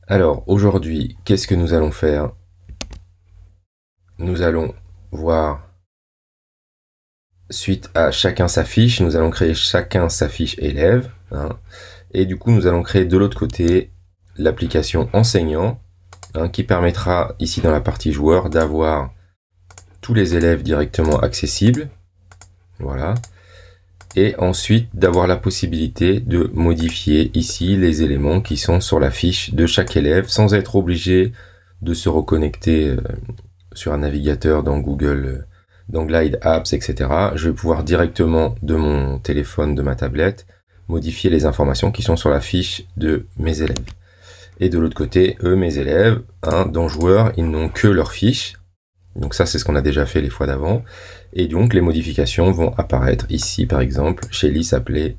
Alors aujourd'hui, qu'est-ce que nous allons faire? Nous allons voir, suite à chacun sa fiche, nous allons créer chacun sa fiche élève, hein, et du coup nous allons créer de l'autre côté l'application enseignant, hein, qui permettra ici dans la partie joueur d'avoir tous les élèves directement accessibles, voilà, et ensuite d'avoir la possibilité de modifier ici les éléments qui sont sur la fiche de chaque élève sans être obligé de se reconnecter sur un navigateur dans Google, dans Glide Apps, etc. Je vais pouvoir directement de mon téléphone, de ma tablette, modifier les informations qui sont sur la fiche de mes élèves. Et de l'autre côté, eux, mes élèves, hein, dans Joueur, ils n'ont que leur fiche. Donc ça, c'est ce qu'on a déjà fait les fois d'avant. Et donc, les modifications vont apparaître ici, par exemple. Shelly s'appelait,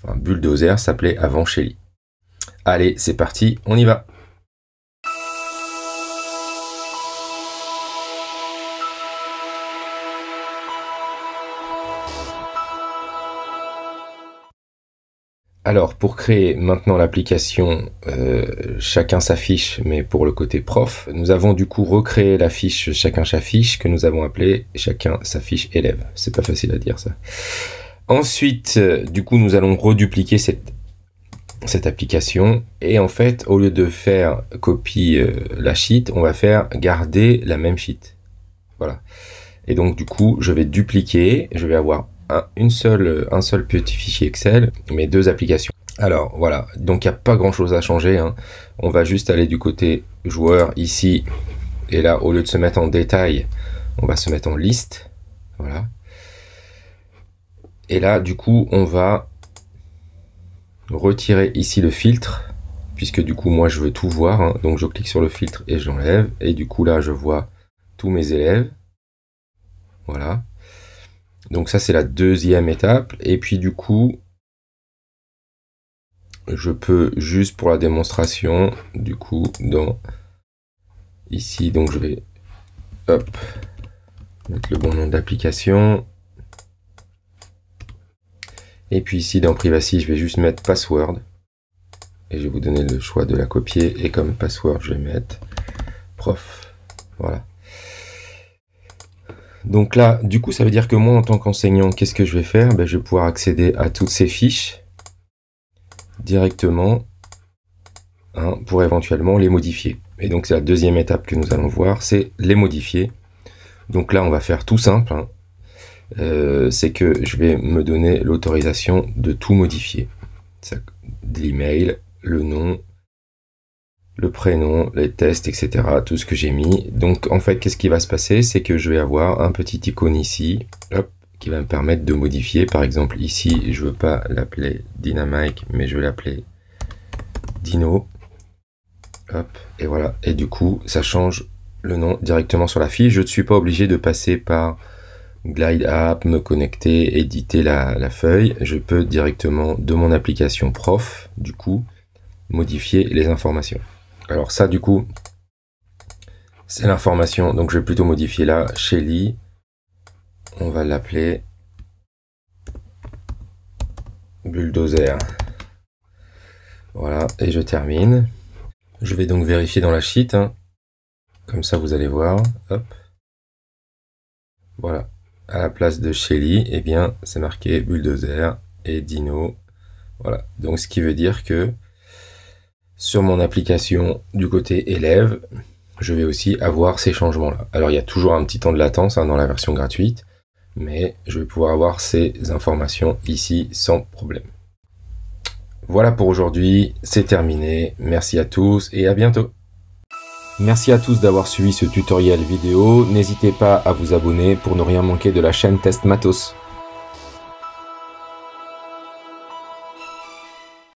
enfin, Bulldozer s'appelait avant Shelly. Allez, c'est parti, on y va. Alors, pour créer maintenant l'application chacun sa fiche, mais pour le côté prof, nous avons du coup recréé la fiche chacun sa fiche que nous avons appelée chacun sa fiche élève. C'est pas facile à dire ça. Ensuite, du coup, nous allons redupliquer cette application et en fait, au lieu de faire copie la sheet, on va faire garder la même sheet. Voilà. Et donc, du coup, je vais dupliquer, je vais avoir un seul petit fichier Excel, mais deux applications. Alors voilà, donc il n'y a pas grand chose à changer, hein. On va juste aller du côté joueur ici, et là au lieu de se mettre en détail, on va se mettre en liste, voilà. Et là du coup on va retirer ici le filtre, puisque du coup moi je veux tout voir, hein. Donc je clique sur le filtre et je l'enlève, et du coup là je vois tous mes élèves, voilà. Donc ça c'est la deuxième étape, et puis du coup je peux juste pour la démonstration, du coup dans ici, donc je vais hop mettre le bon nom d'application, et puis ici dans privacy je vais juste mettre password, et je vais vous donner le choix de la copier, et comme password je vais mettre prof, voilà. Donc là, du coup, ça veut dire que moi, en tant qu'enseignant, qu'est-ce que je vais faire? Je vais pouvoir accéder à toutes ces fiches directement, hein, pour éventuellement les modifier. Et donc, c'est la deuxième étape que nous allons voir, c'est les modifier. Donc là, on va faire tout simple, hein. C'est que je vais me donner l'autorisation de tout modifier. L'email, le nom, le prénom, les tests, etc. Tout ce que j'ai mis. Donc en fait, qu'est-ce qui va se passer? C'est que je vais avoir un petit icône ici, hop, qui va me permettre de modifier. Par exemple, ici, je veux pas l'appeler Dynamike, mais je vais l'appeler Dino. Hop, et voilà. Et du coup, ça change le nom directement sur la fiche. Je ne suis pas obligé de passer par Glide App, me connecter, éditer la feuille. Je peux directement, de mon application prof, du coup, modifier les informations. Alors ça, du coup, c'est l'information. Donc je vais plutôt modifier là, Shelly. On va l'appeler Bulldozer. Voilà, et je termine. Je vais donc vérifier dans la sheet, hein. Comme ça, vous allez voir. Hop. Voilà. À la place de Shelly, eh bien, c'est marqué Bulldozer et Dino. Voilà. Donc ce qui veut dire que sur mon application du côté élève, je vais aussi avoir ces changements-là. Alors, il y a toujours un petit temps de latence, hein, dans la version gratuite, mais je vais pouvoir avoir ces informations ici sans problème. Voilà pour aujourd'hui, c'est terminé. Merci à tous et à bientôt. Merci à tous d'avoir suivi ce tutoriel vidéo. N'hésitez pas à vous abonner pour ne rien manquer de la chaîne Test Matos.